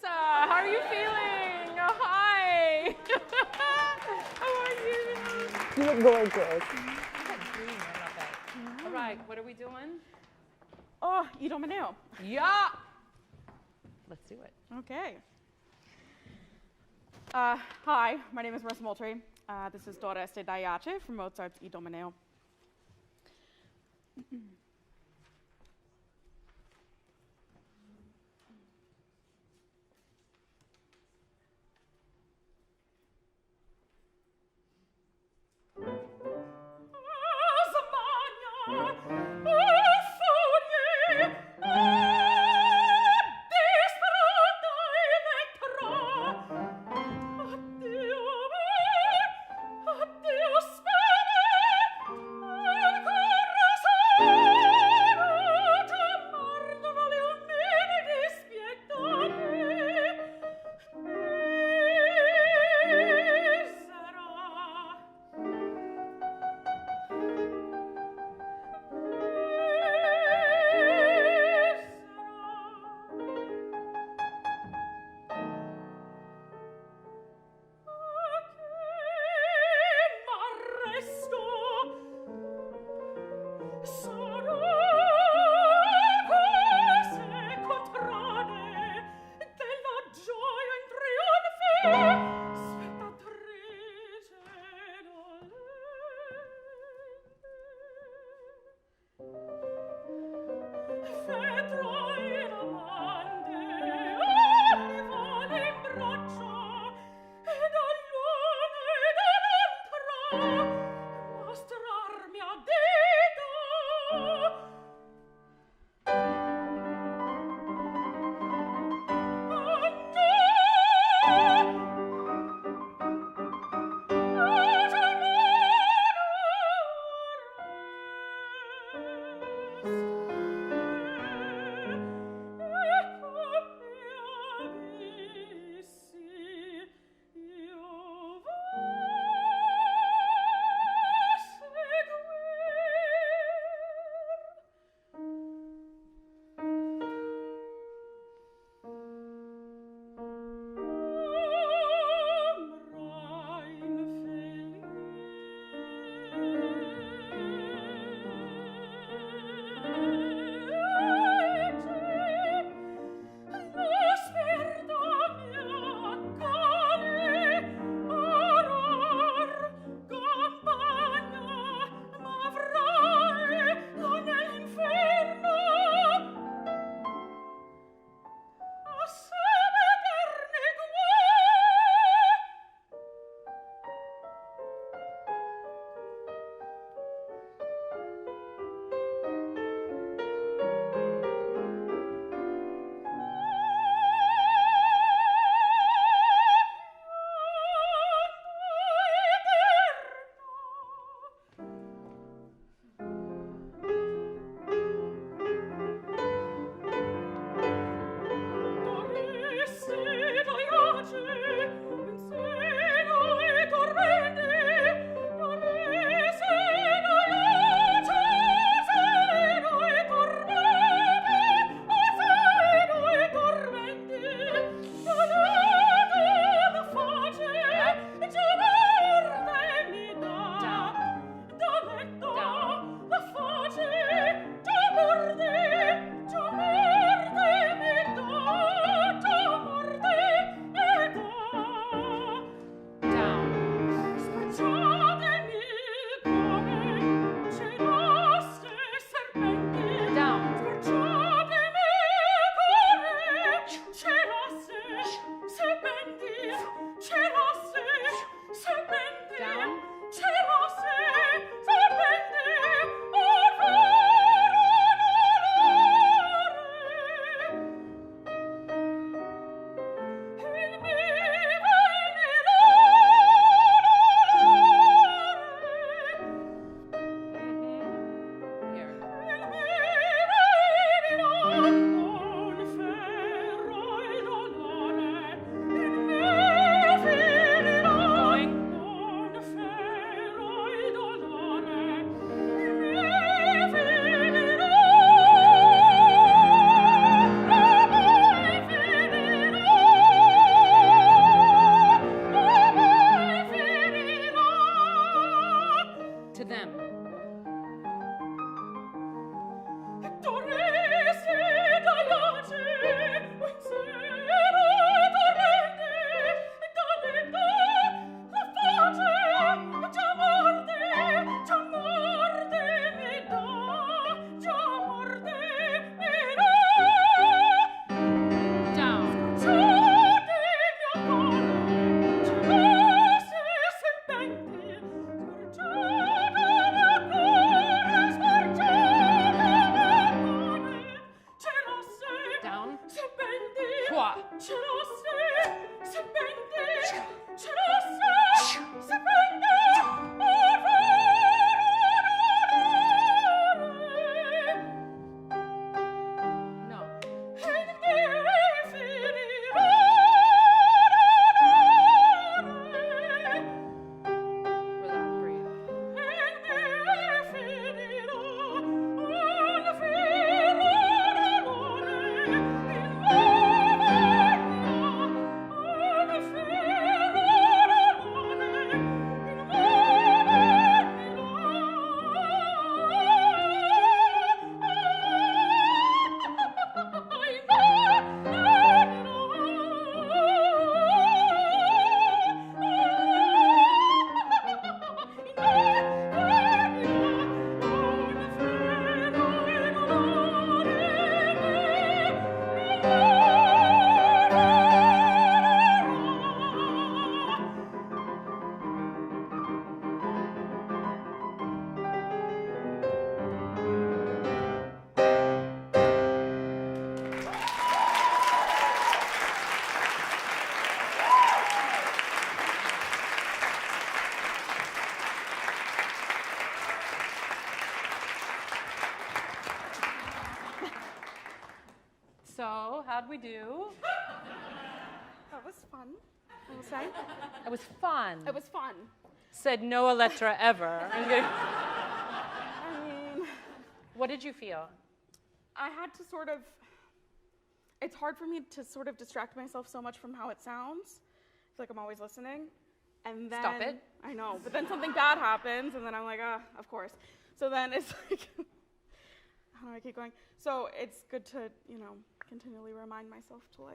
How are you feeling? Oh, hi. How are you? You look gorgeous. All right, what are we doing? Oh, Idomeneo. Yeah. Let's do it. Okay. Hi, my name is Marissa Moultrie. This is Doreste Daiace from Mozart's Idomeneo. to them. So, how'd we do? That was fun, I will say. It was fun. It was fun. Said no Elettra ever. I mean, What did you feel? I had to sort of, it's hard for me to sort of distract myself so much from how it sounds. It's like I'm always listening. And then, Stop it. I know, but then something bad happens, and then I'm like, of course. So then it's like, how do I keep going? So it's good to, continually remind myself to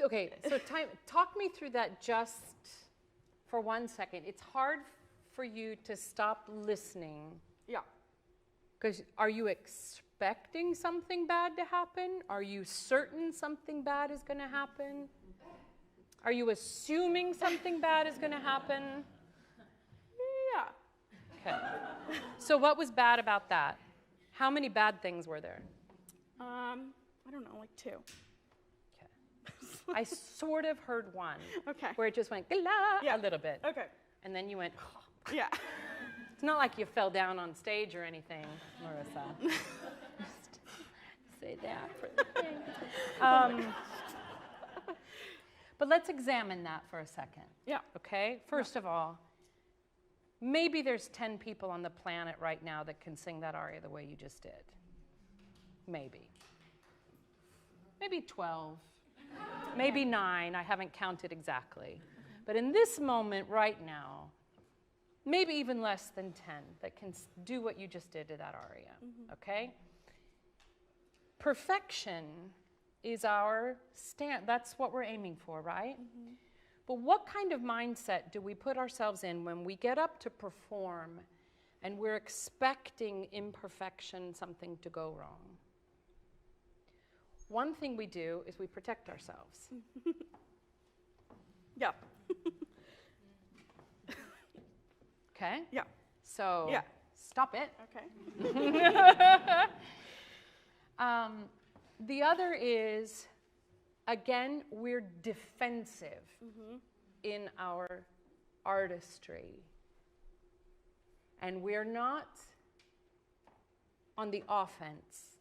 Okay, so talk me through that just for 1 second. It's hard for you to stop listening. Yeah. Because are you expecting something bad to happen? Are you certain something bad is going to happen? Are you assuming something bad is going to happen? Yeah. Okay. So what was bad about that? How many bad things were there? I don't know, like 2. I sort of heard one. Okay. Where it just went Yeah. a little bit. Okay. And then you went, Yeah. It's not like you fell down on stage or anything, Marissa. Just say that for the thing. But let's examine that for a second. Yeah. Okay? First of all, maybe there's 10 people on the planet right now that can sing that aria the way you just did. Maybe. Maybe 12. Maybe 9. I haven't counted exactly. But in this moment right now, maybe even less than 10 that can do what you just did to that aria. Okay? Perfection is our that's what we're aiming for, right? But what kind of mindset do we put ourselves in when we get up to perform and we're expecting imperfection, something to go wrong? One thing we do is we protect ourselves. Yeah. Okay? Yeah. So Yeah. stop it. Okay. The other is, again, we're defensive in our artistry. And we're not on the offense,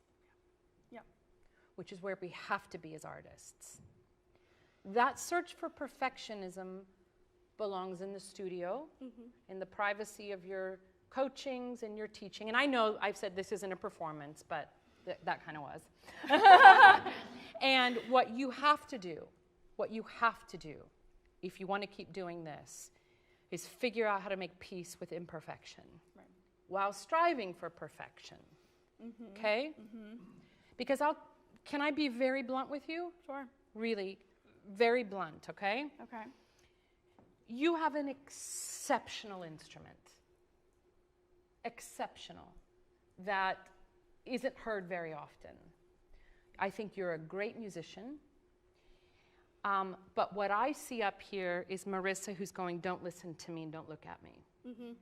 which is where we have to be as artists. That search for perfectionism belongs in the studio, in the privacy of your coachings and your teaching. And I know I've said this isn't a performance, but that kind of was. And what you have to do, if you want to keep doing this, is figure out how to make peace with imperfection Right. while striving for perfection. Okay? Because can I be very blunt with you? Sure. Really, very blunt, okay? Okay. You have an exceptional instrument. Exceptional. That isn't heard very often. I think you're a great musician. But what I see up here is Marissa who's going, don't listen to me and don't look at me.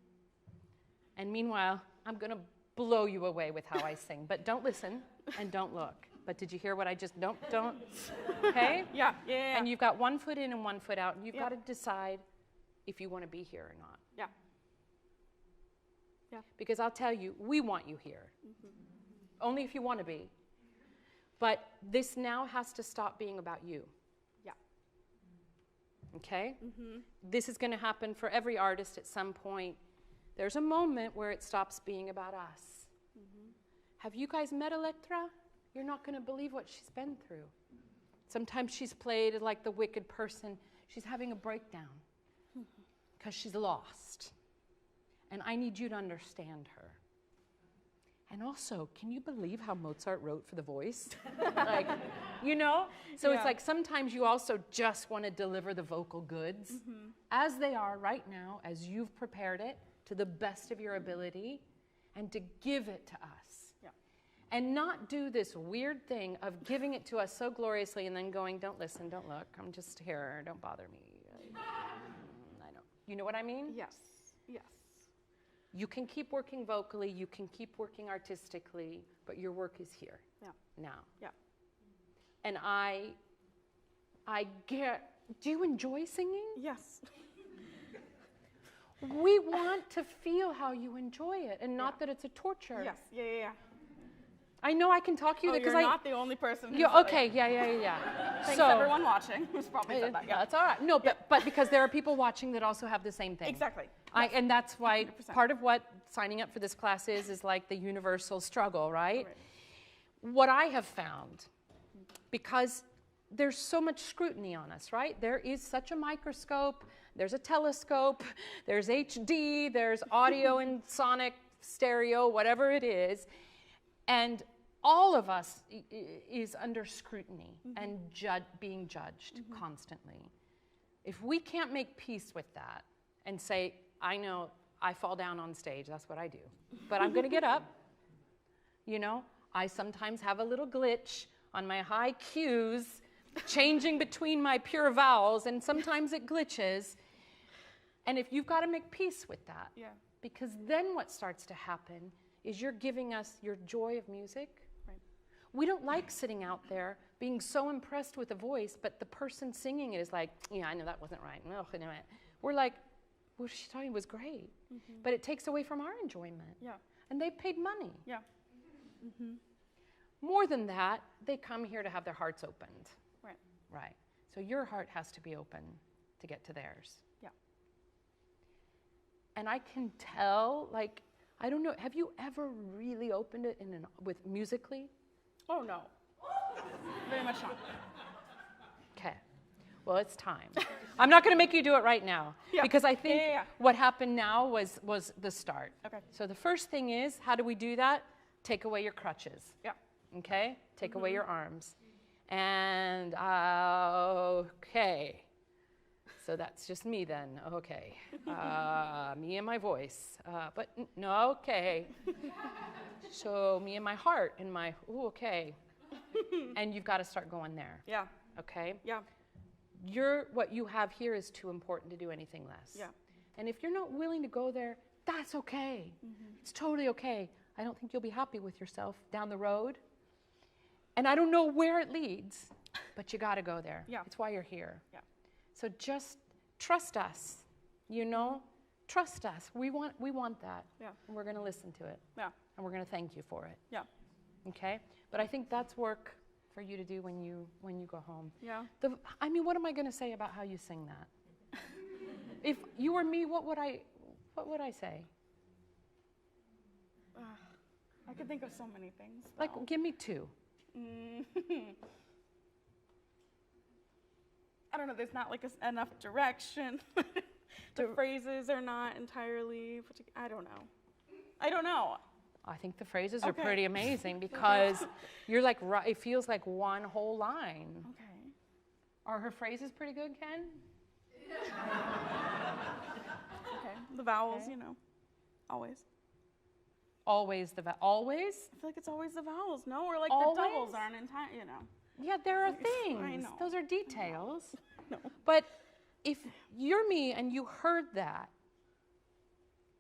And meanwhile, I'm going to blow you away with how I sing. But don't listen and don't look. But did you hear what I just, don't, okay? Yeah. And you've got one foot in and one foot out, and you've got to decide if you want to be here or not. Yeah. Yeah. Because I'll tell you, we want you here. Only if you want to be. But this now has to stop being about you. Yeah. Okay? This is going to happen for every artist at some point. There's a moment where it stops being about us. Have you guys met Electra? You're not going to believe what she's been through. Sometimes she's played like the wicked person. She's having a breakdown because she's lost. And I need you to understand her. And also, can you believe how Mozart wrote for the voice? Like, you know? So it's like sometimes you also just want to deliver the vocal goods as they are right now, as you've prepared it to the best of your ability, and to give it to us. Yeah. And not do this weird thing of giving it to us so gloriously and then going, don't listen, don't look, I'm just here, don't bother me. I don't. You know what I mean? Yes. Yes. You can keep working vocally, you can keep working artistically, but your work is here. Yeah. Now. Yeah. And I get, do you enjoy singing? Yes. We want to feel how you enjoy it and not that it's a torture. Yes. Yeah. I know I can talk you Oh, there because you're not the only person who's okay, yeah. Thanks everyone watching who's probably said that. Yeah. That's all right. No, but because there are people watching that also have the same thing. Exactly. And that's why 100%. part of what signing up for this class is like the universal struggle, right? Right. What I have found, because there's so much scrutiny on us, right? There is such a microscope, there's a telescope, there's HD, there's audio and sonic, stereo, whatever it is. And all of us is under scrutiny and being judged constantly. If we can't make peace with that and say, I know I fall down on stage, that's what I do, but I'm going to get up. You know, I sometimes have a little glitch on my high Qs, changing between my pure vowels, and sometimes it glitches. And if you've got to make peace with that, because then what starts to happen is you're giving us your joy of music. Right. We don't like sitting out there being so impressed with the voice, but the person singing it is like, yeah, I know that wasn't right. We're like, what she thought was great. But it takes away from our enjoyment. Yeah. And they've paid money. Yeah. More than that, they come here to have their hearts opened. Right. Right. So your heart has to be open to get to theirs. Yeah. And I can tell, like, I don't know, have you ever really opened it with musically? Oh no. Very much not. Okay. Well, it's time. I'm not going to make you do it right now. Yeah. Because I think Yeah. what happened now was the start. Okay. So the first thing is, how do we do that? Take away your crutches. Yeah. Okay? Take away your arms. And, okay. So that's just me then. Okay. Me and my voice. But no, okay. So me and my heart and my, okay. And you've got to start going there. Yeah. Okay? Yeah. What you have here is too important to do anything less. Yeah. And if you're not willing to go there, that's okay. It's totally okay. I don't think you'll be happy with yourself down the road. And I don't know where it leads, but you got to go there. Yeah. It's why you're here. Yeah. So just trust us, you know? Trust us. We want that. Yeah. And we're going to listen to it. Yeah. And we're going to thank you for it. Yeah. Okay? But I think that's work for you to do when you go home. Yeah. What am I going to say about how you sing that? If you were me, what would I say? I could think of so many things. Like, give me two. I don't know. There's not like enough direction The phrases are not entirely, I don't know. I think the phrases are Okay. pretty amazing because you're like, it feels like one whole line. Okay. Are her phrases pretty good, Ken? Okay. The vowels, Okay. always. Always always? I feel like it's always the vowels, no? Or like Always? the doubles aren't entire, Yeah, there are I things. know. Those are details. No. But if you're me and you heard that,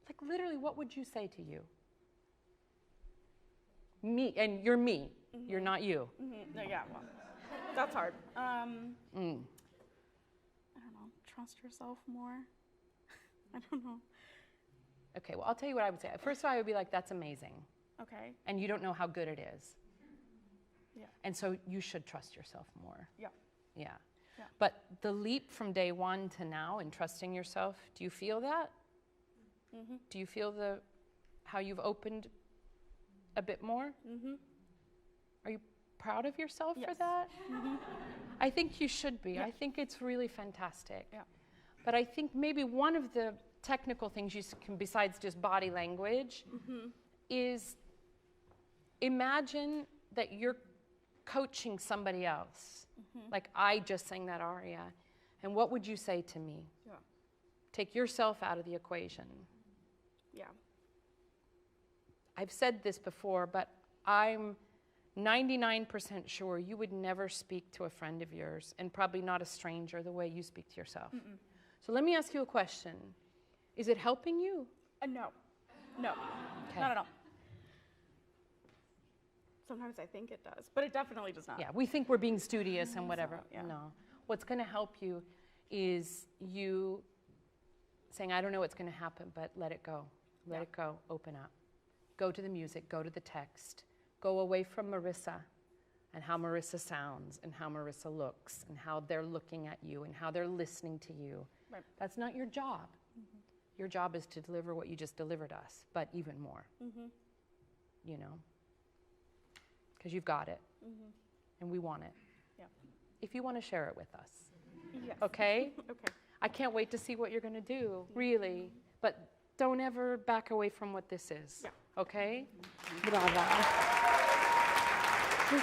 like literally, what would you say to you? Me, and you're me. Mm-hmm. You're not you. Mm-hmm. No, yeah, well, that's hard. I don't know. Trust yourself more. I don't know. Okay, well, I'll tell you what I would say. First of all, I would be like, that's amazing. Okay. And you don't know how good it is. Yeah. And so you should trust yourself more. Yeah. Yeah. Yeah. But the leap from day one to now in trusting yourself, do you feel that? Mm-hmm. Do you feel how you've opened a bit more? Mm-hmm. Are you proud of yourself for Yes. that? Mm-hmm. I think you should be. Yeah. I think it's really fantastic. Yeah. But I think maybe one of the technical things you can, besides just body language, is imagine that you're coaching somebody else. Like I just sang that aria. And what would you say to me? Yeah. Take yourself out of the equation. Yeah. I've said this before, but I'm 99% sure you would never speak to a friend of yours, and probably not a stranger, the way you speak to yourself. Mm-mm. So let me ask you a question. Is it helping you? No. No. Okay. Not at all. Sometimes I think it does, but it definitely does not. Yeah, we think we're being studious and whatever. yeah. No. What's going to help you is you saying, I don't know what's going to happen, but let it go. Let it go. Open up. Go to the music. Go to the text. Go away from Marissa and how Marissa sounds and how Marissa looks and how they're looking at you and how they're listening to you. Right. That's not your job. Your job is to deliver what you just delivered us, but even more. You know? Because you've got it. And we want it. Yeah. If you want to share it with us. Yes. Okay? Okay. I can't wait to see what you're going to do, really. But don't ever back away from what this is. Yeah. Okay? Brava. Who's